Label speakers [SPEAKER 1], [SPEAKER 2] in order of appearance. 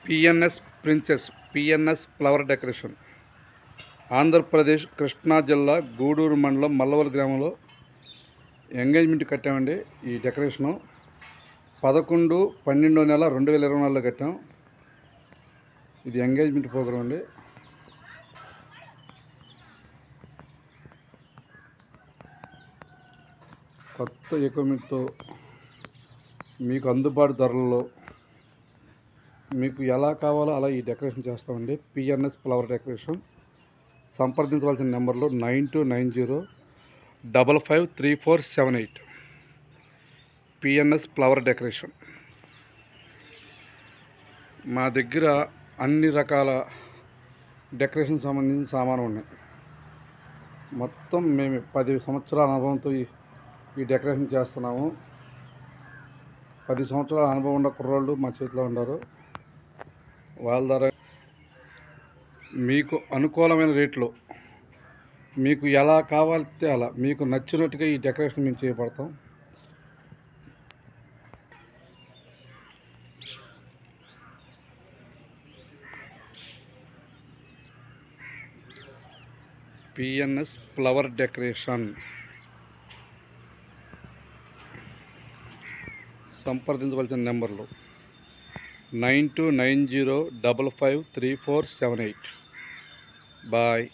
[SPEAKER 1] PNS princess PNS flower decoration Andhra Pradesh Krishna జిల్లా గూడూరు మండలం మల్లవల్ గ్రామంలో ఎంగేజ్మెంట్ కట్టామండి. ఈ డెకరేషను 11/12/2024 కట్టాం. ఇది ఎంగేజ్మెంట్ ప్రోగ్రాం అండి. కొత్త ఎక్విప్మెంట్తో మీకు అందుబాటు ధరల్లో మీకు ఎలా కావాలో అలా ఈ డెకరేషన్ చేస్తామండి. PNS flower decoration. సంప్రదించవలసిన నెంబర్లు 9290553478. PNS flower decoration. మా దగ్గర అన్ని రకాల డెకరేషన్ సంబంధించిన సామాను ఉన్నాయి. మొత్తం మేము 10 సంవత్సరాల అనుభవంతో ఈ డెకరేషన్ చేస్తున్నాము. 10 సంవత్సరాల అనుభవం ఉన్న కుర్రోళ్ళు మా చేతిలో ఉన్నారు. వాళ్ళ ద్వారా మీకు అనుకూలమైన రేట్లో మీకు ఎలా కావాలితే అలా మీకు నచ్చినట్టుగా ఈ డెకరేషన్ మేము చేపడతాం. PNS flower decoration. సంప్రదించవలసిన నెంబర్లు 9290553478. బాయ్.